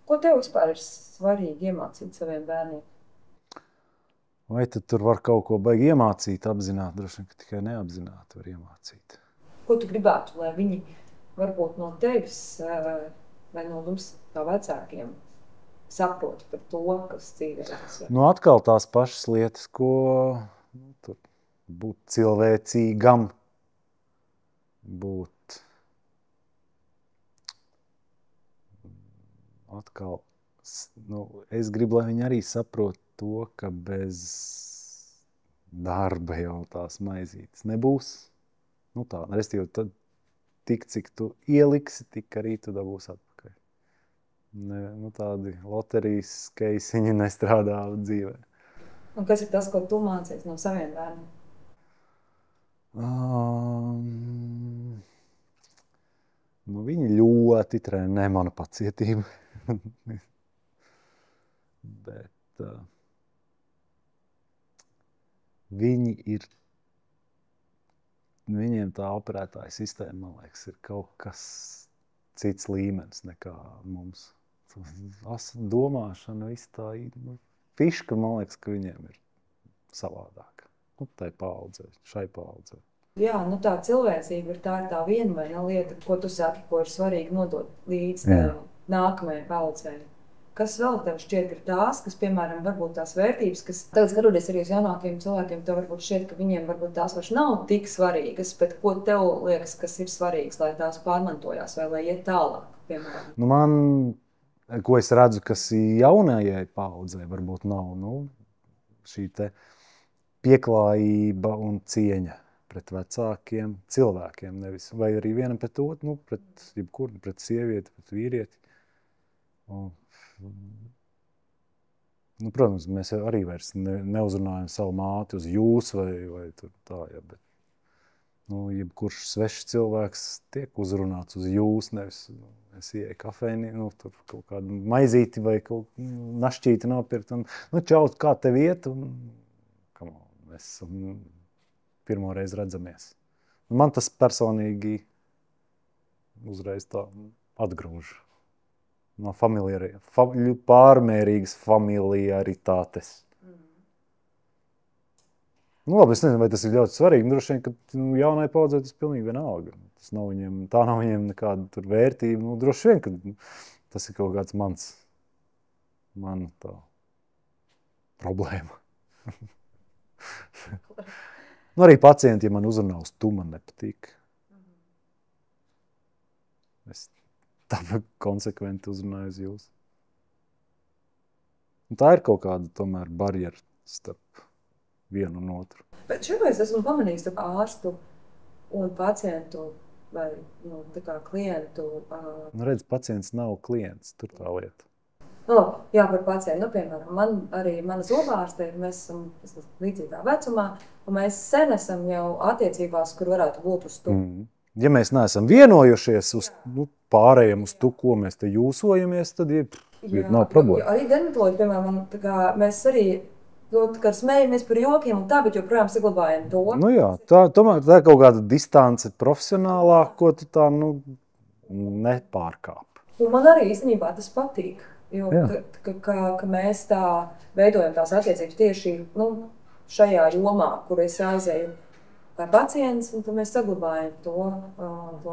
Ko tev vispār ir svarīgi iemācīt saviem bērniem? Vai tad tur var kaut ko baigi iemācīt, apzināt, droši vien, ka tikai neapzināti var iemācīt. Ko tu gribētu, lai viņi varbūt no tevis vai no mums kā vecākiem saprot par to, kas dzīvē ir svarīgi? Nu, atkal tās pašas lietas, ko tur būt cilvēcīgam, būt atkal, es gribu, lai viņi arī saprot to, ka bez darba jau tās maizītes nebūs. Nu tā, restīvi, tad tik, cik tu ieliksi, tik arī tu dabūsi atpakaļ. Tādi loterijas keisiņi nestrādā dzīvē. Un kas ir tas, ko tu mācies no saviem bērniem? Viņi ļoti trenē manu pacietību. Bet viņiem tā operētāja sistēma, man liekas, ir kaut kas cits līmenis nekā mums. Domāšana, viss tā fiška, man liekas, ka viņiem ir savādāka. Tai paaudzē, šai paaudzē. Jā, tā cilvēcība ir tā viena vai ne lieta, ko tu saki, ko ir svarīgi nodot līdz nākamajai paudzei. Kas vēl tev šķiet ir tās, kas, piemēram, varbūt tās vērtības, kas tagad skatoties arī uz jaunākiem cilvēkiem, tev varbūt šķiet, ka viņiem varbūt tās vairs nav tik svarīgas, bet ko tev liekas, kas ir svarīgs, lai tās pārmantojās vai lai iet tālāk, piemēram? Man, ko es redzu, kas jaunajai paudzei varbūt nav, šī te pieklājība un cieņa pret vecākiem cilvēkiem, nevis, vai arī vienam pret otru, pret jebkuru, pret sievieti, pret vīrieti. Protams, mēs arī vairs neuzrunājam savu māti uz jūs vai tā, ja, bet jebkurš svešs cilvēks tiek uzrunāts uz jūs, nevis es ieeju kafejnī, tur kaut kādu maizīti vai kaut našķīti nopirkt, un čau, kā tev iet, un mēs esam pirmo reizi redzamies. Man tas personīgi uzreiz tā atgrūž no pārmērīgas familiaritātes. Labi, es nezinu, vai tas ir ļoti svarīgi. Droši vien, ka jaunai paudzei tas pilnīgi vienalga. Tā nav viņiem nekāda tur vērtība. Droši vien, ka tas ir kaut kāds mana tā problēma. Arī pacienti, ja man uzrunā uz tu, man nepatīk. Es tāpēc konsekventi uzrunāju uz jūs. Tā ir kaut kāda tomēr barjera starp vienu un otru. Bet šoreiz esmu pamanījis ārstu un pacientu vai tā kā klientu. Redz, pacients nav klients, tur tā lieta. Jā, par pacientu. Piemēram, mana zobārste ir, mēs esam līdzīgā vecumā, un mēs sen esam jau attiecībās, kur varētu būt uz tu. Ja mēs neesam vienojušies uz pārējiem uz tu, ko mēs te jūsojamies, tad nav problēma. Arī dermatoloģi, piemēram, mēs arī smējamies par jokiem un tā, bet joprojām saglabājam to. Jā, tomēr tā ir kaut kāda distance profesionālā, ko tu tā nepārkāp. Un man arī īstenībā tas patīk. Jo, ka mēs tā veidojam tās attiecības tieši šajā jomā, kur es aizēju kā pacients, un tad mēs saglabājam to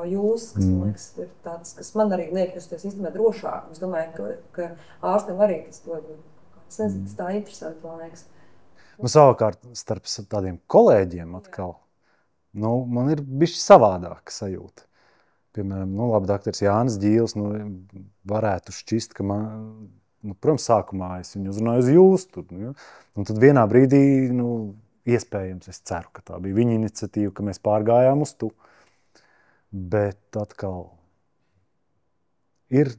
jūs, kas, man liekas, ir tāds, kas man arī liek justies īstenībā drošāk. Es domāju, ka ārstam arī tas tā interesanti, man liekas. Savukārt, starp tādiem kolēģiem atkal, man ir bišķi savādāka sajūta. Piemēram, labi, doktors Jānis Ģīls, varētu šķist, ka man, protams, sākumā es viņu uzrunāju uz jūs tur, un tad vienā brīdī, iespējams, es ceru, ka tā bija viņa iniciatīva, ka mēs pārgājām uz tu. Bet atkal ir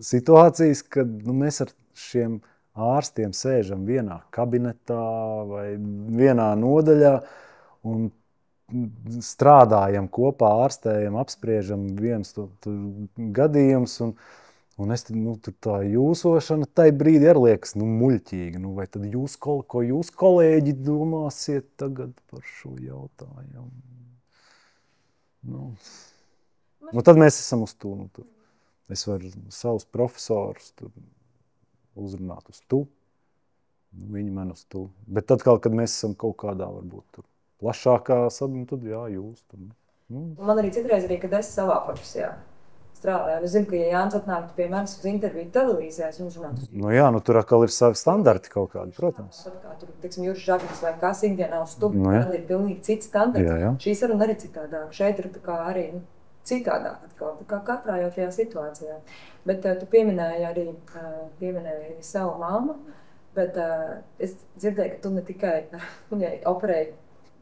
situācijas, kad mēs ar šiem ārstiem sēžam vienā kabinetā vai vienā nodaļā un strādājam kopā, ārstējam, apspriežam viens gadījums, un es tur tā jūsošana tai brīdi arī liekas muļķīga. Vai tad ko jūs kolēģi domāsiet tagad par šo jautājumu? Tad mēs esam uz to. Es varu savus profesorus uzrunāt uz tu, viņi man uz tu. Bet tad, kad mēs esam kaut kādā, varbūt tur plašākā sabiedrībā, tad jā, jūs. Tad, Man arī citreiz, kad es savā profesijā strādāju, es zinu, ka, ja Jānis atnāktu pie manis uz interviju televīzijās, viņš runātu. Nu jā, tur atkal ir savi standarti kaut kādi, protams. Pat kā tur, teiksim, Juris Žagnis vai kas ikdienā uz tu, tad ir pilnīgi cits standarts. Jā. Šī saruna arī citādāk. Šeit ir tā kā arī citādāk atkal, tā kā katrā jau tajā situācijā. Bet tu pieminēji arī savu mammu, bet es dzirdēju, ka tu ne tikai viņai operēji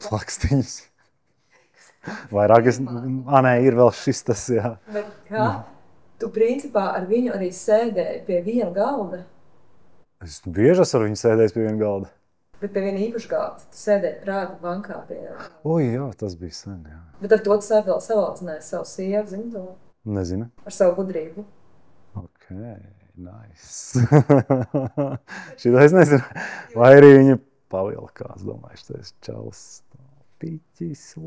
plakstiņus. Vairāk ir vēl šis tas, jā. Bet kā? Tu principā ar viņu arī sēdēji pie viena galda? Es bieži esmu ar viņu sēdējis pie viena galda. Bet pie viena īpaša galda. Tu sēdēji Prāga bankā pie... Jā, tas bija sen, jā. Bet ar to tu vēl savalcināji savu sievu, zini to? Nezinu. Ar savu gudrību. Ok, nice. Šitā es nezinu. Vai arī viņa pavilkās, domāju, šitais čalis. Piķis,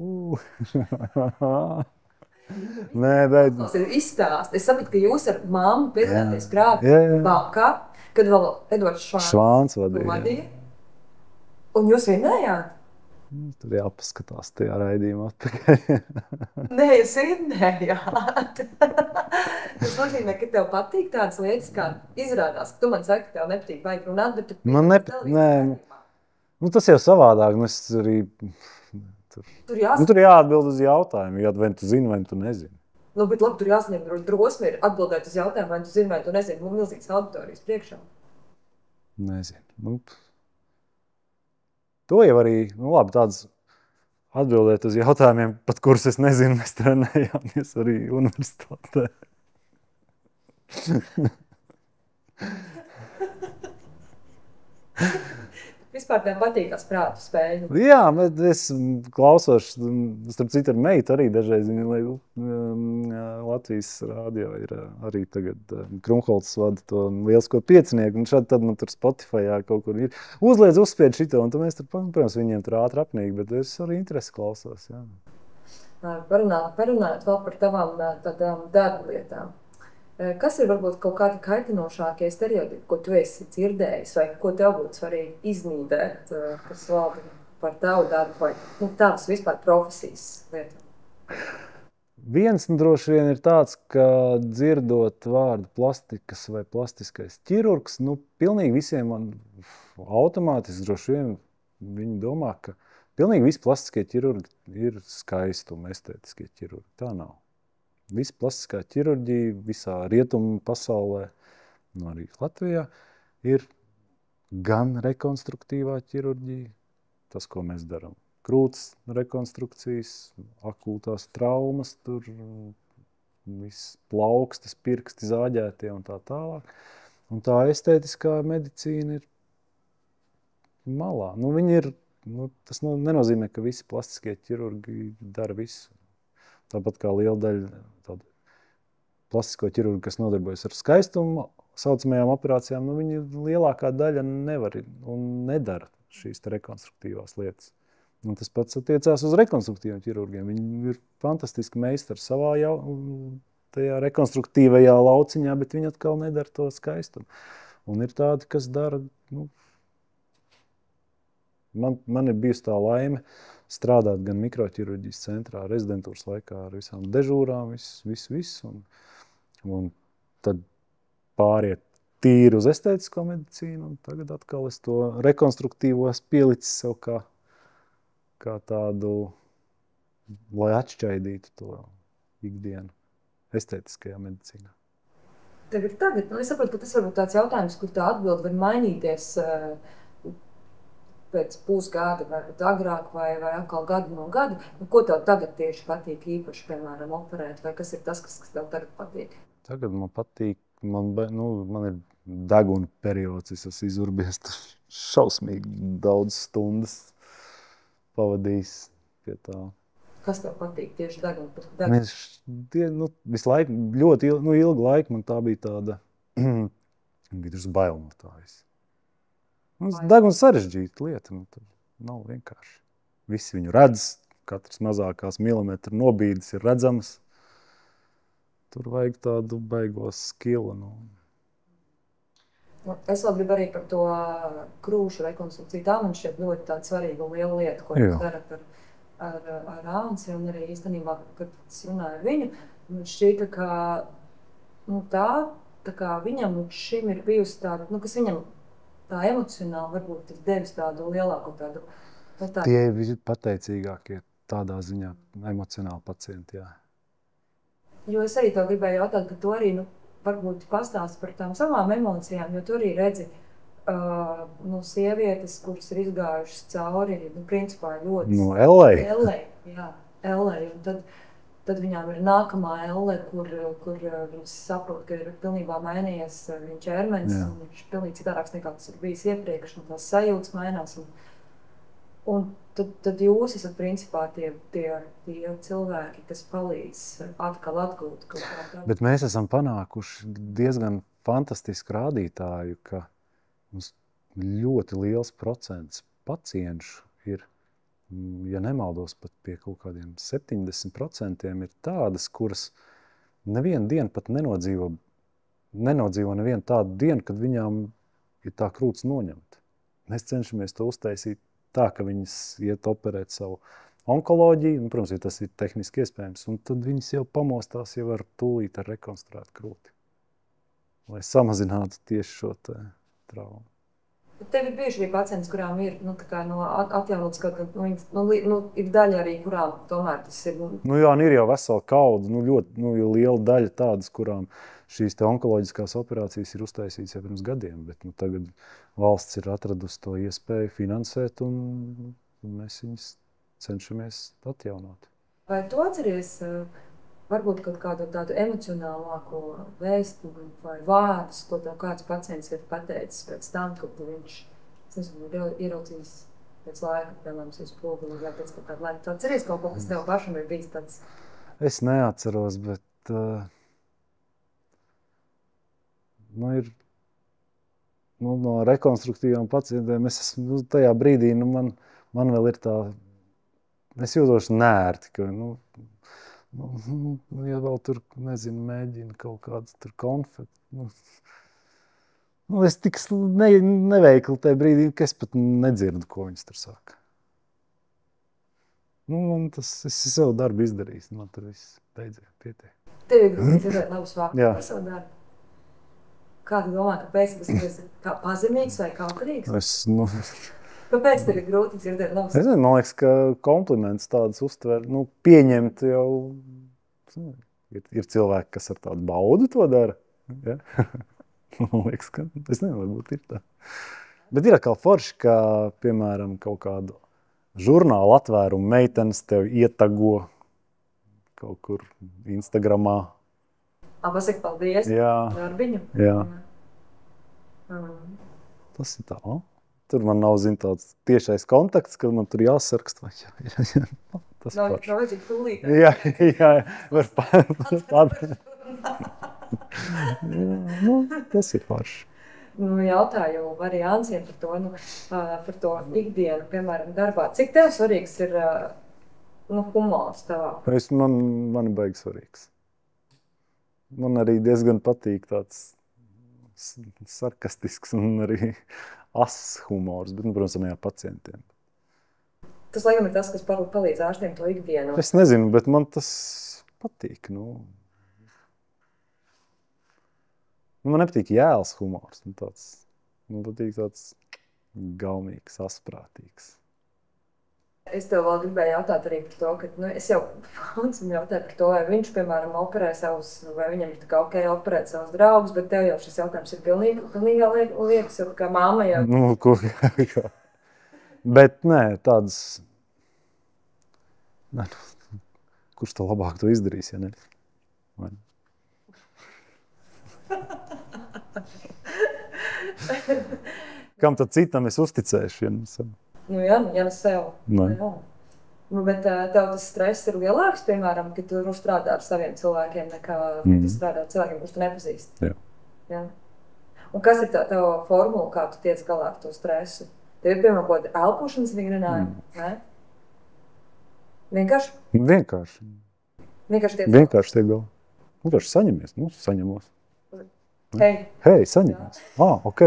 Nē, bet... Tas ir izstāst. Es sapratu, ka jūs ar mammu piedalāties Prāga bankā, kad vēl Edvards Švāns vadīja. Un jūs vinējāt? Tur jāpaskatās tajā raidījumā atpakaļ. Nē, jūs vinējāt. Tas nozīmē, ka tev patīk tādas lietas, kā izrādās, ka tu man saki, ka tev nepatīk baigi runāt, bet tu tas jau savādāk. Es arī... Tur jāatbild uz jautājumu, vai tu zini, vai tu nezini. Bet labi, tur jāsaņem drosmi ir atbildēt uz jautājumu, vai tu zini, vai tu nezini. Milzīgas auditorijas priekšā. Nezinu. To jau arī, labi, tāds atbildēt uz jautājumiem, pat kurus es nezinu, mēs trenējāmies arī universitātē. Vispār tev patīk tās prātu spēļu? Jā, es klausos, starp citu ar meitu arī dažreiz, Latvijas rādio ir arī tagad Krumholts vada to lielisko piecinieku, un šādi tad man tur Spotifyā kaut kur ir. Uzliedz uzspied šito, un tad mēs tur, protams, viņiem tur ātri apnīgi, bet es arī interesi klausos, jā. Parunājot vēl par tavām tādām darba lietām. Kas ir varbūt kaut kādi kaitinošākie stereotipi, ko tu esi dzirdējis, vai ko tev būtu svarīgi iznīdēt, kas valda par tavu darbu, vai tavas vispār profesijas lietām? Viens droši vien ir tāds, ka dzirdot vārdu plastikas vai plastiskais ķirurgs, pilnīgi visiem man automātiski droši vien viņi domā, ka pilnīgi visi plastiskie ķirurgi ir skaistumi, estētiskie ķirurgi. Tā nav. Visa plastiskā ķirurģija visā rietumu pasaulē, arī Latvijā, ir gan rekonstruktīvā ķirurģija, tas, ko mēs darām. Krūts rekonstrukcijas, akūtās traumas, tur viss plaukstas, pirksti zāģētie un tā tālāk. Un tā estētiskā medicīna ir malā. Viņi ir, tas nenozīmē, ka visi plastiskie ķirurgi dara visu. Tāpat kā liela daļa plastisko ķirurgu, kas nodarbojas ar skaistumu saucamajām operācijām, viņi lielākā daļa nevar un nedara šīs rekonstruktīvās lietas. Un tas pats attiecās uz rekonstruktīviem ķirurgiem. Viņi ir fantastiski meistari savā tajā rekonstruktīvajā lauciņā, bet viņi atkal nedara to skaistumu. Un ir tādi, kas dara... Man ir bijusi tā laime strādāt gan mikroķirurģijas centrā, rezidentūras laikā ar visām dežūrām, visu. Un tad pāriet tīri uz estētisko medicīnu, un tagad atkal es to rekonstruktīvo pielicis sev kā tādu, lai atšķaidītu to ikdienu estētiskajā medicīnā. Tev ir tagad, es saprotu, ka tas varbūt tāds jautājums, kur tā atbilde var mainīties pēc pusgada, vai agrāk, vai atkal gadu no gadu. Ko tev tagad tieši patīk īpaši, piemēram, operēt, vai kas ir tas, kas tev tagad patīk? Tagad man patīk, man ir deguna periods, es esmu izurbies šausmīgi daudz stundas pavadījis pie tā. Kas tev patīk tieši deguna? Visu laiku, ļoti ilgu laiku man tā bija tāda, bija drusku bail no tā visu. Deguna sarežģīta lieta, nav vienkārši. Visi viņu redz, katrs mazākās milimetra nobīdes ir redzamas. tur vajag tādu baigo skilu. Es vēl gribu arī par to krūšu rekonstrukciju. Tā man šķiet ļoti tāda svarīga un liela lieta, ko jūs darat ar Ānsi, un arī īstenībā, kad es runāju ar viņu, man šķita, ka tā kā viņam šim ir bijusi tāda, kas viņam tā emocionāli varbūt ir devis tādu lielāku tādu. Tie ir pateicīgākie tādā ziņā emocionāli pacienti, jā. Jo es arī to gribēju jautāt, ka tu arī, varbūt pastāst par tām savām emocijām, jo tu arī redzi sievietes, kuras ir izgājušas cauri, principā ļoti... No LA? LA, un tad viņām ir nākamā LA, kur viņas saprot, ka ir pilnībā mainījies viņa ķermenis, un viņš pilnīgi citādāks nekā tas ir bijis iepriekš, un tās sajūtas mainās. Un tad jūs esat principā tie cilvēki, kas palīdz atkal atgūt kaut kā. Bet mēs esam panākuši diezgan fantastisku rādītāju, ka mums ļoti liels procents pacienšu ir, ja nemaldos, pat pie kaut kādiem 70% ir tādas, kuras nevienu dienu pat nenodzīvo nevienu tādu dienu, kad viņām ir tā krūts noņemta. Mēs cenšamies to uztaisīt tā, ka viņas iet operēt savu onkoloģiju, protams, ja tas ir tehniski iespējams, un tad viņas jau pamostās jau ar tūlīt ar rekonstruētu krūti, lai samazinātu tieši šo traumu. Tev ir bijuši arī pacients, kurām ir atjaunots, ka ir daļa arī, kurām tomēr tas ir... Ir jau vesela kauda, ļoti liela daļa tādas, kurām šīs onkoloģiskās operācijas ir uztaisītas jau pirms gadiem, bet tagad valsts ir atradusi to iespēju finansēt, un mēs viņus cenšamies atjaunot. Vai tu atceries varbūt kaut kādu tādu emocionālāko vēstumu vai vārdus, ko tev kāds pacients ir pateicis pēc tam, kad viņš, ieraudzījis pēc laika, piemēram, uz pulguli, vai pēc kaut kādu laiku. Tu atceries kaut ko, kas tev pašam ir bijis tāds? Es neatceros, bet no rekonstruktīvām pacientiem es esmu tajā brīdī, man vēl ir tā, es jūtos nērti, ka, ja vēl tur, mēģina kaut kādas tur konfeti, es tik neveikli tajā brīdī, ka es pat nedzirdu, ko viņas tur saka. Es savu darbu izdarījis, man tur viss beidzēja, pietiek. Tev ir grūti dzirdēt labus vārdus par savu darbu. Kā tu domā, kāpēc tas ir kā pazemīgs vai kautrīgs? Kāpēc tev ir grūti dzirdēt labus vārdus? Man liekas, ka kompliments tādas uztver, pieņemt jau, ir cilvēki, kas ar tādu baudu to dara. Ja? Man liekas, ka, es nezinu, varbūt ir tā. Bet ir atkal forši, ka, piemēram, kaut kādu žurnālu atvērumu meitenes tev ietago kaut kur Instagramā. Pasaka paldies darbiņu. Jā. Tas ir tā. Tur man nav, tāds tiešais kontakts, ka man tur jāsarakst. Tas nav vajadzīgi tūlīt. Jā, var tas ir forši. Jautāju variācijiem par to ikdienu, piemēram, darbā. Cik tev svarīgs ir humors tavā? Man ir baigi svarīgs. Man arī diezgan patīk tāds sarkastisks un arī ass humors, bet, protams, ne ar pacientiem. Tas, laikam, ir tas, kas palīdz ārstiem to ikdienu. Es nezinu, bet man tas patīk. Man nepatīk jēls humors. Man patīk tāds gaumīgs, asprātīgs. Es tev vēl gribēju jautāt arī par to, ka es jau jautāju par to, vai viņš, piemēram, operē savus, vai viņam ir tā kā operēt savus draugus, bet tev jau šis jautājums ir pilnīgā liekas, kā māma jau. Bet nē, tādas, kurš to labāk to izdarīs, ja ne? Kam tad citam es uzticēšu, ja nesam? Ja ne sev. Bet tev tas stress ir lielāks, piemēram, ka tu strādā ar saviem cilvēkiem, nekā tu strādā ar cilvēkiem, kurus tu nepazīsti. Jā. Un kas ir tev formula, kā tu tiec galā ar to stresu? Tev ir, piemēram, kaut kāda elpošanas vingrinājuma, ne? Vienkārši? Vienkārši tiek galā. Vienkārši saņemies. Nu, saņemos. Hei. Hei, saņemies. Ok.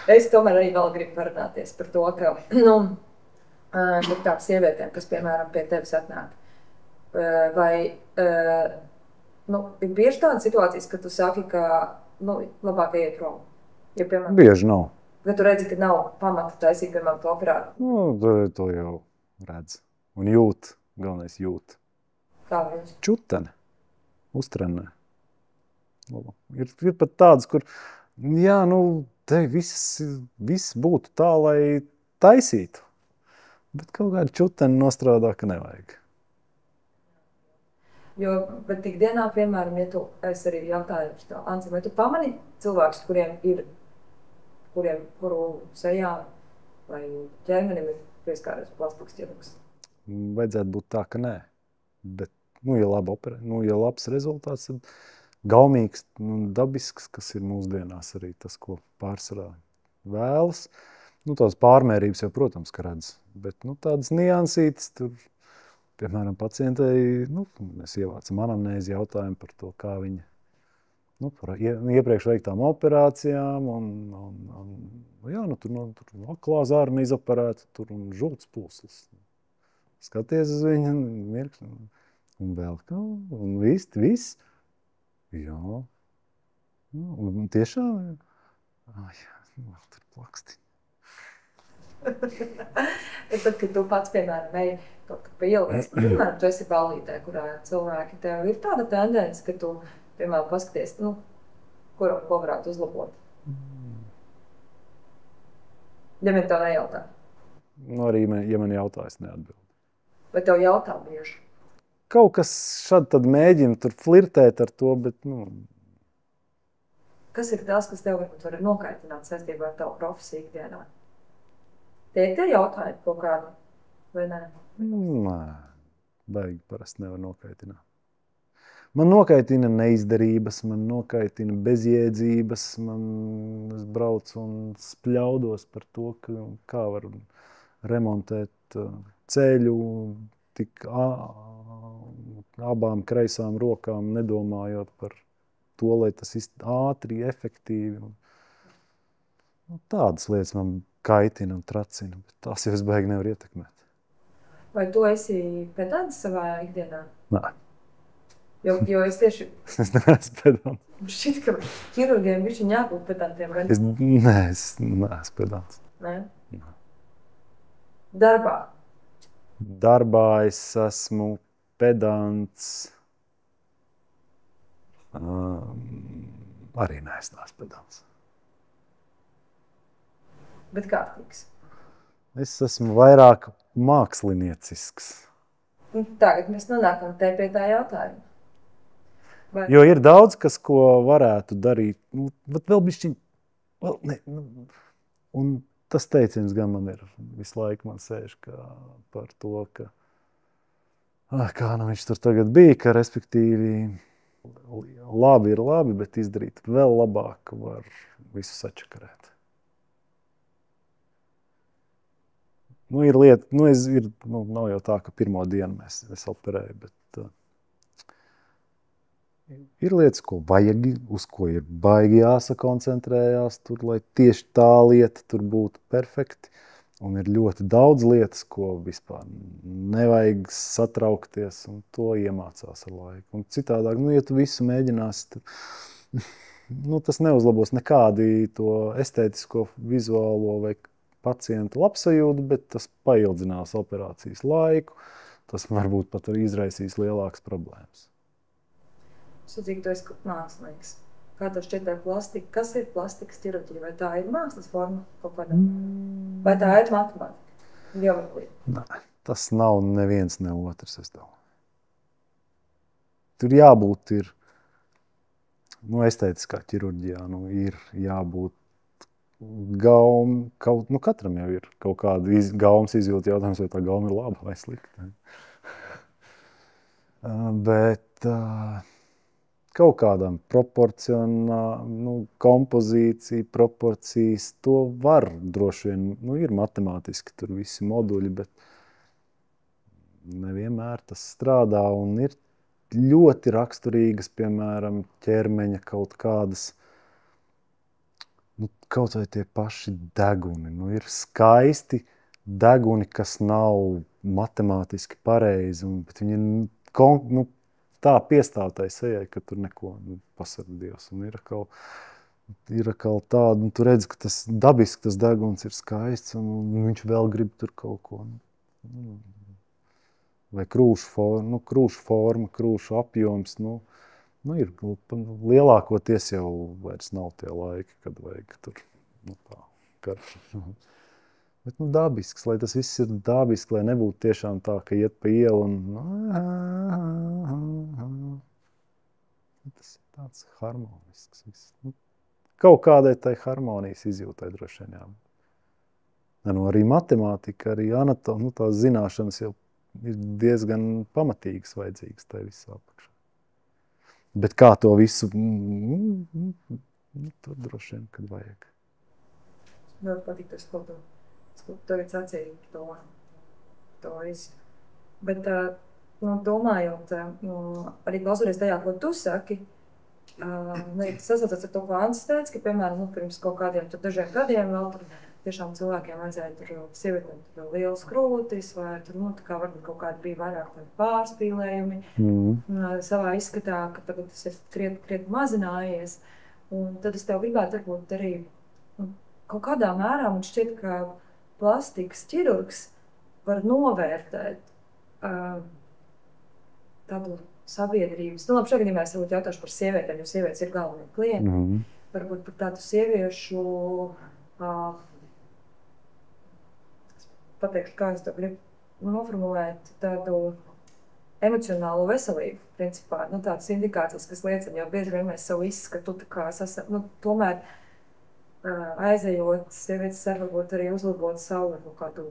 Es tomēr arī vēl gribu parunāties par to, ka, ir tām sievietēm, kas, piemēram, pie tevis atnāk. Vai, ir bieži tādas situācijas, ka tu saki, ka, labāk iet prom? Ja, piemēram, bieži nav. Vai tu redzi, ka nav pamata taisīt, piemēram, to operāciju? To jau redz. Un jūt. Galvenais jūt. Kā jūs? Čutene. Uztrenē. Ir pat tādas, kur, te viss būtu tā, lai taisītu. Bet kaut kāda čutene nostrādā, ka nevajag. Bet ikdienā, piemēram, es arī jautāju, Anci, vai tu pamani cilvēkus, kuru sejā vai ķermenim ir pieskāries plastikas ķirurgs? Vajadzētu būt tā, ka nē. Bet, ja labs rezultāts, tad gaumīgs, dabisks, kas ir mūsdienās arī tas, ko pārsvarā vēlas. Tās pārmērības jau, protams, ka redz. Bet, tādas niansītas tur, piemēram, pacientei, mēs ievācam anamnēzi jautājumu par to, kā viņa, par iepriekš veiktām operācijām, tur aklā zārna izoperēta, tur un žults pūslis. Skaties uz viņu, mirkli, un vēl kaut, un viss. Jā. Un tiešām, vēl tur plaksti. Tad, kad tu pats, piemēram, ej kaut kā pa ielu, piemēram, tu esi ballītē, kurā cilvēki tev ir tāda tendence, ka tu, piemēram, paskaties, ko varētu uzlabot. Ja man tev nejautā. Arī, ja man jautā, es neatbildu. Vai tev jautā bieži? Kaut kas šādi tad mēģina tur flirtēt ar to, bet, Kas ir tas, kas tev varbūt var nokaitināt saistībā ar tavu profesiju ikdienā? Tie jautājumi kaut kādu, vai nē? Nē, baigi parasti nevar nokaitināt. Man nokaitina neizdarības, man nokaitina bezjēdzības, es braucu un spļaudos par to, kā var remontēt ceļu, tik abām kreisām rokām, nedomājot par to, lai tas ātri, efektīvi. Tādas lietas man kaitina un tracina, bet tās jau es baigi nevar ietekmēt. Vai tu esi pedants savā ikdienā? Nē. Jo es tieši... Es neesmu pedants. Šķiet, ka ķirurgiem viņš jābūt pedantiem. Es neesmu pedants. Nē? Nē. Darbā? Darbā es esmu pedants. Arī neesmu pedants. Bet kārtīgs? Es esmu vairāk māksliniecisks. Tagad mēs nonākam pie tā jautājuma. Jo ir daudz, kas, ko varētu darīt. Vēl bišķiņ, un tas teiciens gan man ir visu laiku, man sēž par to, ka kā viņš tur tagad bija, ka respektīvi labi ir labi, bet izdarīt vēl labāk var visu sačakarēt. Ir lieta, nav jau tā, ka pirmo dienu es operēju, bet ir lietas, ko vajag, uz ko ir baigi jāsakoncentrējās tur, lai tieši tā lieta tur būtu perfekti. Un ir ļoti daudz lietas, ko vispār nevajag satraukties, un to iemācās ar laiku. Un citādāk, ja tu visu mēģināsi, tad tas neuzlabos nekādi to estētisko, vizuālo vai pacienta labsajūtu, bet tas paildzinās operācijas laiku. Tas varbūt pat izraisīs lielākas problēmas. Cik tu esi mākslinieks? Kā tev šķiet ar plastiku? Kas ir plastikas ķirurģija? Vai tā ir mākslas forma kaut kādā? Vai tā ir matemātika? Geometrija? Nē, tas nav neviens, ne otrs, es domāju. Tur jābūt estētiskā ķirurģijā, ir jābūt katram jau ir kaut kāda gaumas izjūta jautājums, vai tā gauma ir laba vai slikta. Bet kaut kādām kompozīcija, proporcijas, to var droši vien, ir matemātiski tur visi moduļi, bet nevienmēr tas strādā un ir ļoti raksturīgas, piemēram, ķermeņa kaut kādas, kaut vai tie paši deguni. Ir skaisti deguni, kas nav matemātiski pareizi, bet viņi tā piestāv tai sejai, ka tur neko pasarg Dievs. Un ir kaut tāda, tu redzi, ka tas dabiski tas deguns ir skaists, un viņš vēl grib tur kaut ko. Vai krūšu forma, krūšu apjoms, ir lielākoties jau vairs nav tie laiki, kad vajag tur tā kartu. Bet dabisks, lai tas viss ir dabiski, lai nebūtu tiešām tā, ka iet pa ielu un tas ir tāds harmonisks viss. Kaut kādai tai harmonijas izjūtai droši vien jābūt. Arī matemātika, arī anatoma, tās zināšanas jau ir diezgan pamatīgas vajadzīgas tai visā apakšā. Bet kā to visu, tur droši vien, kad vajag. Ļoti patīk tas, ko tu tagad sacīji to visu. Bet, domājot, arī klausoties tajā, ko tu saki, tas sasaucas ar to, ko Ancis teica, ka, piemēram, pirms kaut kādiem dažiem gadiem vēl tur tiešām cilvēkiem vajadzēja tur sievietēm tur liels krūtis, vai tur, tā kā varbūt kaut kādi bija vairāk pārspīlējumi savā izskatā, ka tagad tas ir krietni mazinājies. Un tad es tev gribētu varbūt arī kaut kādā mērā man šķiet, ka plastikas ķirurgs var novērtēt tādu sabiedrības. Labi, šajā gadījumā es varbūt jautāšu par sievietēm, jo sievietes ir galvenie klienti. Varbūt par tādu sieviešu pateikšu, kā es to gribu noformulēt, tādu emocionālo veselību, principā. Tādas indikācijas, kas liecina, jo bieži vien mēs savu izskatu tā kā tomēr aizejot, sievietes var varbūt arī uzlabot savu kādu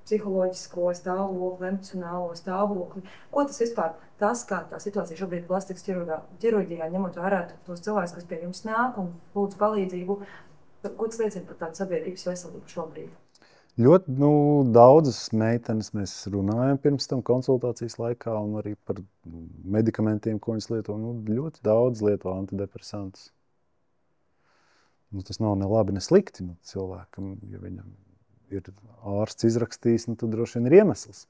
psiholoģisko stāvokli, emocionālo stāvokli. Ko tas vispār, kā tā situācija šobrīd plastikas ķirurģijā, ņemot vērā tos cilvēkus, kas pie jums nāk un lūdzu palīdzību, ko tas liecina par tādu sabiedrības veselību šobrīd? Ļoti daudzas meitenes mēs runājam pirms tam konsultācijas laikā un arī par medikamentiem, ko viņas lieto. Ļoti daudz lieto antidepresantus. Tas nav ne labi, ne slikti cilvēkam, ja viņam ir ārsts izrakstījis, tad droši vien ir iemesls.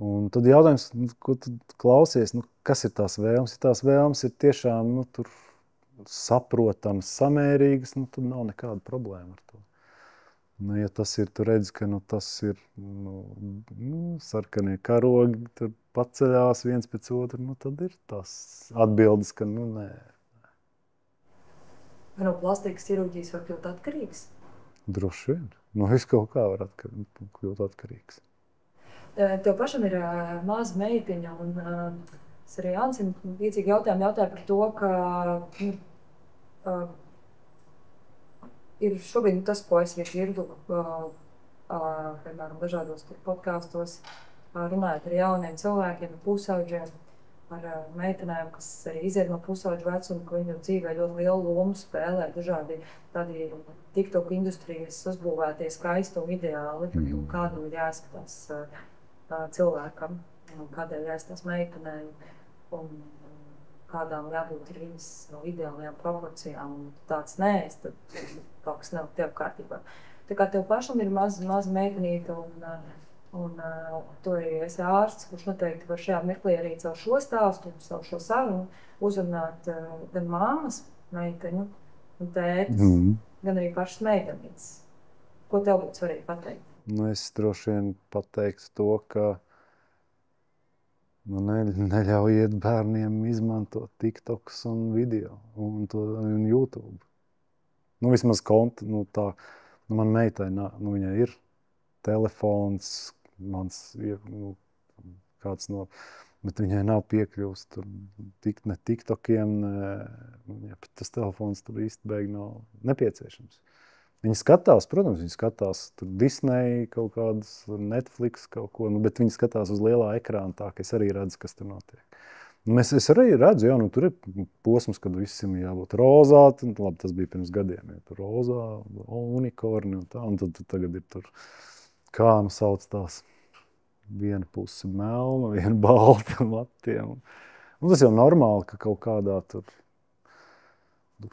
Un tad jautājums, ko tu klausies, kas ir tās vēlmes? Ja tās vēlmes ir tiešām tur saprotams, samērīgas, tad nav nekāda problēma ar to. Ja tas ir, tu redzi, ka tas ir sarkanie karogi, tur paceļās viens pēc otru, tad ir tās atbildes, ka nē. Vai no plastikas ķirurģijas var kļūt atkarīgs? Droši vien. Viss kaut kā var kļūt atkarīgs. Tev pašam ir maza meitiņa, un es arī Ansim līdzīgi jautāju par to, ka ir šobrīd tas, ko es dzirdu, piemēram, dažādos podkāstos, runājot ar jauniem cilvēkiem, pusauģiem, ar meitenēm, kas arī iziet no pusauģu vecuma, ka viņu dzīvē ļoti lielu lomu spēlē dažādi tādi TikTok industrijas uzbūvētie skaistuma ideāli, kādam ir jāizskatās cilvēkam, kādēļ jāizskatās meitenēm, un kādām jābūt ir viņas ideālajām proporcijām, un tāds neēst, tad kaut kas nav tev kārtībā. Tā kā tev pašam ir maza meitenīte, un tu esi ārsts, kurš noteikti var šajā mirklī arī caur šo stāstu, caur šo sarunu uzrunāt gan māmas meiteņu un tētis, gan arī pašas meitenītes. Ko tev būtu svarīgi pateikt? Es droši vien pateiktu to, ka neļaujiet bērniem izmantot TikToks un video un YouTube. Vismaz tā, man meitai, viņai ir telefons, kāds bet viņai nav piekļuvs tur ne TikTokiem, tas telefons tur īsti beig nav nepieciešams. Viņi skatās, protams, tur Disney, kaut kādas Netflix, kaut ko, bet viņi skatās uz lielā ekrāna tā, ka es arī redzu, kas tur notiek. Es arī redzu, tur ir posms, kad visiem jābūt rozā, labi, tas bija pirms gadiem, tur rozā, unikorni un tā, un tad tagad ir tur, kā sauc tās viena puse melna, viena balta matiem. Un tas jau normāli, ka kaut kādā tur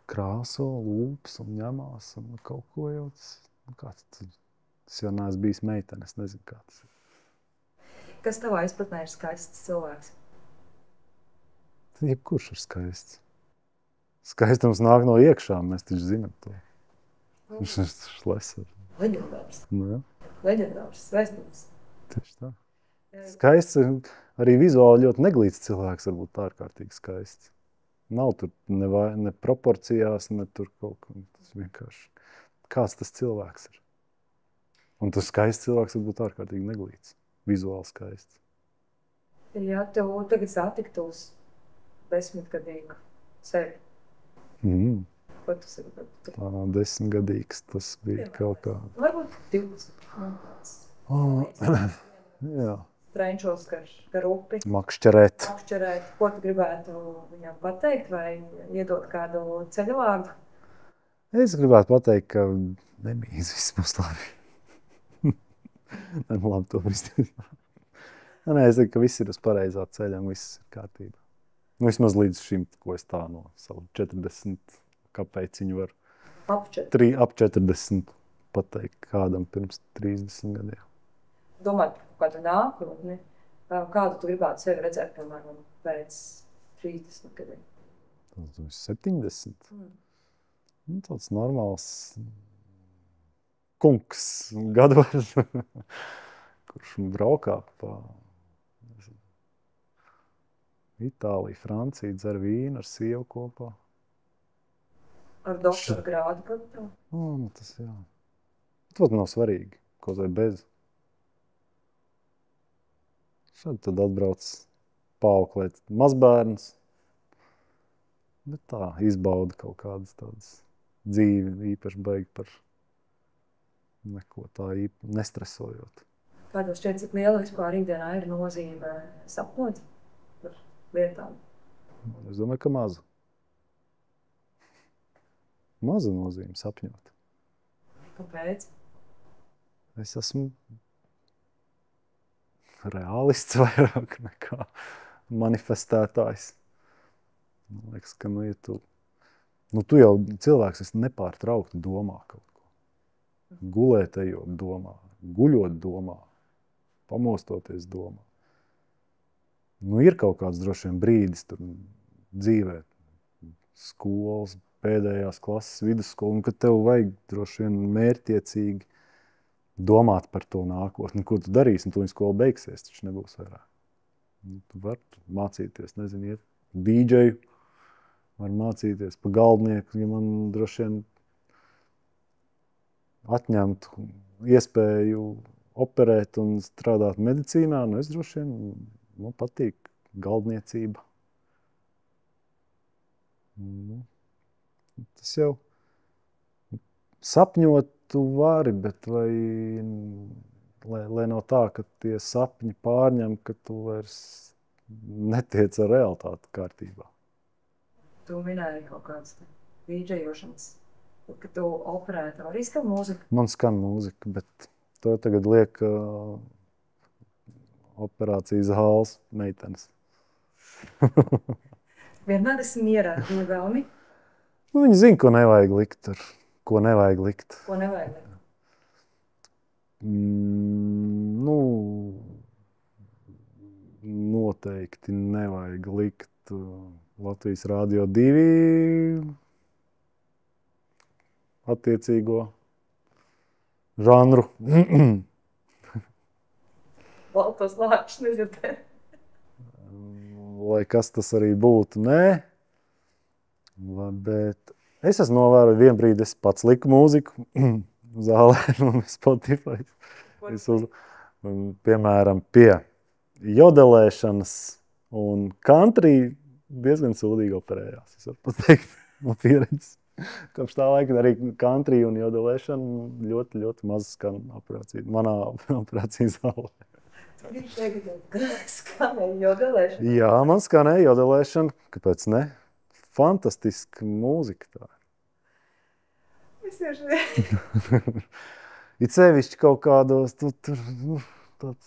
krāso lūpas un ņemās un kaut ko jau tas jau neesmu bijis meitene, es nezinu, kā tas ir. Kas tavā izpratnē ir skaists cilvēks? Jebkurš ir skaists. Skaistums nāk no iekšā, mēs taču zinām to. Šlesers. Leģendārs. Nu, jā. Leģendārs, skaistums. Tieši tā. Skaists ir arī vizuāli ļoti neglīts cilvēks, varbūt ārkārtīgi skaists. Nav tur ne proporcijās, ne tur kaut ko. Tas vienkārši kāds tas cilvēks ir. Un tas skaists cilvēks varbūt ārkārtīgi neglīts. Vizuāli skaists. Ja tev tagad satiktu uz 10-gadīgu sevi, ko tu saki? Tā 10-gadīgs tas bija kaut kā. Varbūt 20. Jā. Trenčos gar upi. Makšķerēt. Ko tu gribētu viņam pateikt vai iedot kādu ceļvārdu? Es gribētu pateikt, ka nemīz viss mums labi. Labi, to izdarīt. Nē, es teiktu, ka viss ir uz pareizā ceļa un viss ir kārtībā. Nu, vismaz līdz šim, ko es tā no savu 40 kapēciņu varu. Ap 40 pateikt kādam pirms 30 gadiem. Domāt par kādu nākotni, kādu tu gribētu sevi redzēt, piemēram, pēc 30 gadiem? Tas 70. Tāds normāls kungs gados, kurš braukā pa Itāliju, Franciju, dzer vīnu ar sievu kopā. Ar doktora grādu par to? Tas jā. Tas nav svarīgi, kaut vai bez. Šādi tad atbrauc paauklēt mazbērns, bet tā izbauda kaut kādas tādas dzīvi īpaši baigi par neko tā nestresojot. Kādos šķiet, cik liela vispār ikdienā ir nozīme sapņot par lietām? Es domāju, ka maza. Maza nozīme sapņot. Kāpēc? Es esmu reālists vairāk nekā manifestētājs. Man liekas, ka ja tu jau cilvēks esi nepārtraukti domā kaut ko. Gulēt ejot domā, guļot domā, pamostoties domā. Ir kaut kāds droši vien brīdis tur dzīvē, skolas, pēdējās klases, vidusskola, kad tev vajag droši vien mērķtiecīgi domāt par to nākotni, ko tu darīsi, un tu viņa skola beigsies, taču nebūs vairāk. Tu vari mācīties, nezinu, iet dīdžeju, var mācīties pa galdnieku, ja man droši vien atņemtu iespēju operēt un strādāt medicīnā, es droši vien, man patīk galdniecība. Tas jau sapņot tu vari, bet lai nav tā, ka tie sapņi pārņem, ka tu vairs netiec ar realitāti kārtībā. Tu minēji kaut kāds dīdžejošanas, ka tu operētu, arī skan mūzika? Man skan mūzika, bet to tagad liek operācijas zāles meitenes. Vienmēr esi mierā, viņa vēlmi? Viņi zina, ko nevajag likt. Ko nevajag likt? Ko nevajag likt? Noteikti nevajag likt Latvijas Rādio 2 attiecīgo žanru. Baltos lāčus nezirdē. Lai kas tas arī būtu, nē. Bet es esmu novēroju vienu brīdi, es pats liku mūziku zālē un Spotify. Piemēram, pie jodelēšanas un country diezgan sūdīgi operējās. Es varu pateikt, no pieredzes. Kopš tā laika arī country un jodelēšana ļoti, ļoti maz skan manā operācijas zālē. Tu gribi teikt, ka skanēja jodelēšana? Jā, man skanēja jodelēšana. Kāpēc ne? Fantastiska mūzika tā. Es tieši It sevišķi kaut kādos, tāds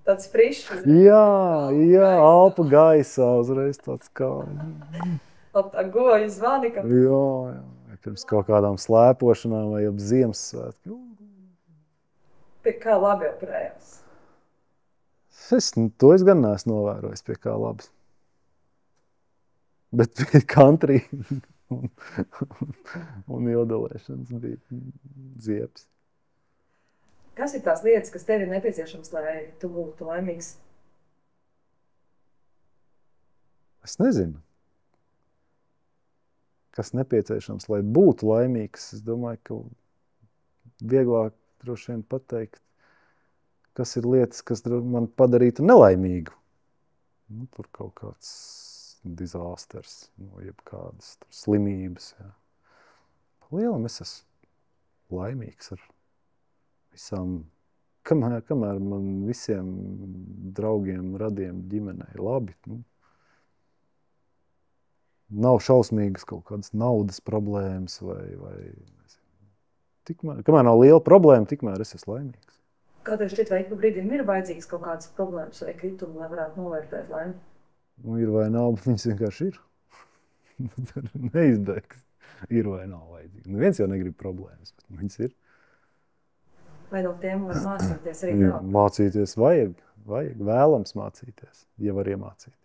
Tāds frišs. Jā, Alpu gaisā uzreiz tāds kā... Tā goja zvani, ka... Jā. Pirms kaut kādām slēpošanām vai ap Ziemassvētku. Pie kā labi operējās? To es gan neesmu novērojis, pie kā labs. Bet pie country un jodelēšanas bija ziepes. Kas ir tās lietas, kas tev ir nepieciešams, lai tu būtu laimīgs? Es nezinu. Kas nepieciešams, lai būtu laimīgs. Es domāju, ka vieglāk droši vien pateikt, kas ir lietas, kas man padarītu nelaimīgu. Tur kaut kāds dizasters, jebkādas slimības. Jā. Lielam es esmu laimīgs ar visām, kamēr man visiem draugiem, radiem, ģimenei labi. Nav šausmīgas kaut kādas naudas problēmas vai kamēr nav liela problēma, tikmēr es esmu laimīgs. Kā tev šķiet, vai ik pa brīdim ir vajadzīgas kaut kādas problēmas vai kritumi, lai varētu novērtēt laimi? Ir vai nav, viņas vienkārši ir. Neizbēgs. Ir vai nav vajadzīgi. Neviens jau negrib problēmas, bet viņas ir. Vai no tiem var mācīties arī vēl? Mācīties vajag, vēlams mācīties, ja var iemācīties.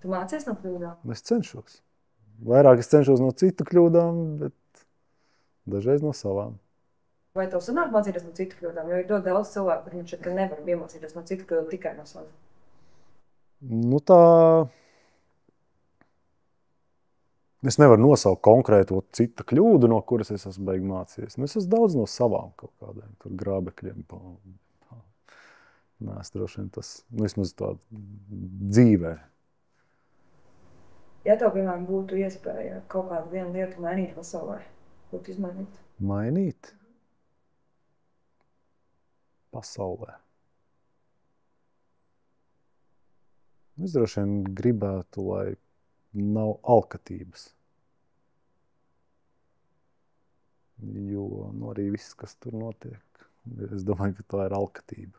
Tu mācies no kļūdām? Es cenšos. Vairāk es cenšos no citu kļūdām, bet dažreiz no savām. Vai tev sanāk mācīties no citu kļūdām? Jo ir ļoti daudz cilvēku, kuriem šeit, ka nevar iemācīties no citu kļūdām tikai no savām. Tā... Es nevaru nosaukt konkrēto citu kļūdu, no kuras es esmu beig mācījies. Es esmu daudz no savām kaut kādiem tur grābekļiem. Nē, es droši vien tas, vismaz tā dzīvē. Ja tev, piemēram, būtu iespēja kaut kādu vienu lietu mainīt pasaulē, ko tu izmainīt? Mainīt? Pasaulē. Es droši vien gribētu, lai nav alkatības. Jo arī viss, kas tur notiek, es domāju, ka tā ir alkatība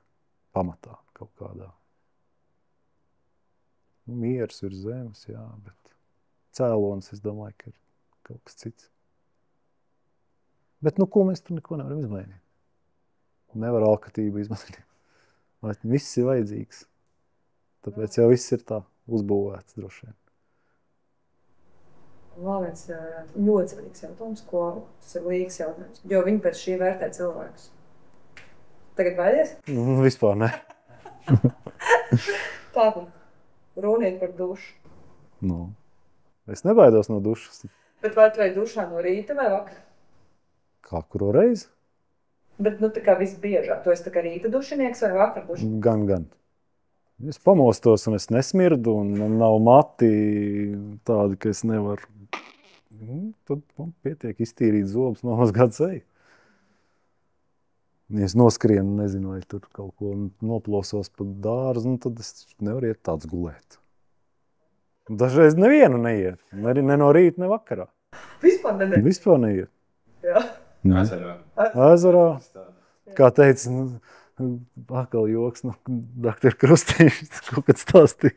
pamatā kaut kādā. Miers ir zemes, jā, bet cēlonis, es domāju, ka ir kaut kas cits. Bet, ko mēs tur neko nevaram izmainīt? Nevar alkatību izmainīt. Viss ir vajadzīgs. Tāpēc jau viss ir tā uzbūvēts droši vien. Vēl viens ļoti svarīgs jautājums, tas ir līgas jautājums, jo viņi pēc šī vērtē cilvēkus. Tagad baidies? Vispār ne. Tātad, runiet par dušu. Es nebaidos no dušas. Bet vai tu ej dušā no rīta vai vakarā? Kā kuru reizi? Bet tā kā visbiežāk. Tu esi tā kā rīta dušinieks vai vakar dušinieks? Gan. Es pamostos un es nesmirdu un man nav mati tādi, ka es nevaru. Tad man pietiek iztīrīt zobus, nomazgāt seju. Ja es noskrienu, nezinu, vai tur kaut ko noplosos pa dārzu, tad es nevaru iet tāds gulēt. Dažreiz nevienu neiet. Ne no rīta, ne vakarā. Vispār neiet? Vispār neiet. Jā. Ezerā. Kā teica, atkal joks, doktor Krustīņš kaut kad stāstīja.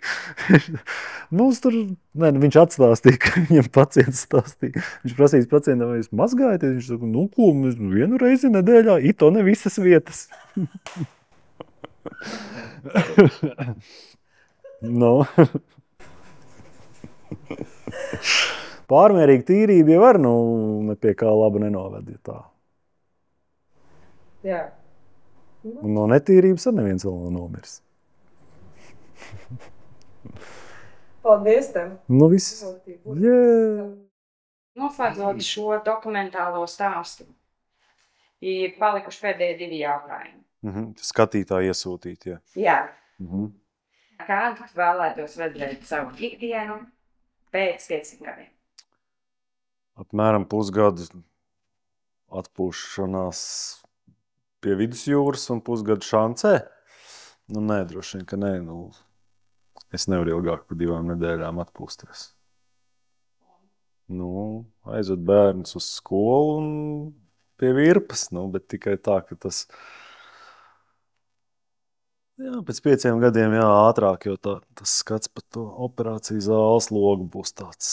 Mums tur, viņš atstāstīja, ka viņam pacients stāstīja. Viņš prasīs pacientam, vai jūs mazgājaties? Viņš saka, ko, mēs vienu reizi nedēļā, to ne visas vietas. Pārmērīga tīrība jau var, ne pie kā laba nenoved, ja tā. Jā. Un no netīrības ar neviens vēl nav nomirs. Paldies tev. Viss. Yeah. Noslēdzot šo dokumentālo stāstu, ir palikuši pēdējie 2 jautājumi. Skatītāji iesūtīt, jā. Jā. Kādu vēlētos redzēt savu ikdienu pēc 5 gadiem? Apmēram pusgadu atpūšanās pie vidusjūras un pusgadu šancē. Nē, droši vien, ka nē. Es nevaru ilgāk par 2 nedēļām atpūsties. Aizved bērnus uz skolu un pie virpas, bet tikai tā, ka tas Jā, pēc 5 gadiem, jā, ātrāk, jo tas skats par to operāciju zāles logu būs tāds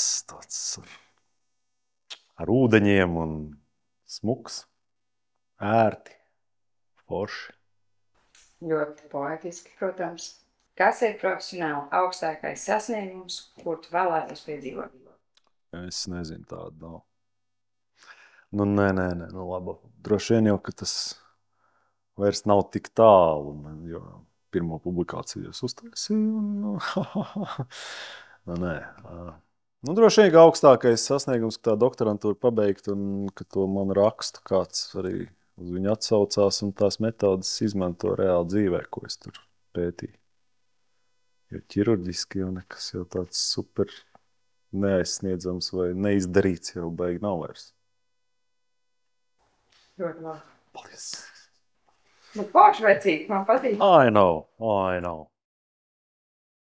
ar ūdeņiem un smuks, ērti, forši. Ļoti poetiski, protams. Kas ir profesionāli augstākais sasniegums, kur tu vēlētos piedzīvot? Es nezinu, tādu nav. Nu, nē, nu labi. Droši vien jau, ka tas vairs nav tik tālu, jo pirmo publikāciju es uztaisīju. Nu, nē. Nu, droši vien, ka augstākais sasniegums, ka tā doktorantūra pabeigt un ka to man rakstu kāds arī uz viņu atsaucās un tās metodas izmanto reāli dzīvē, ko es tur pētīju. Jo ķirurģiski jau nekas jau tāds super neaizsniedzams vai neizdarīts jau baigi nav vairs. Ļoti labi. Paldies! Nu, forši vecīgi, man patīk. I know.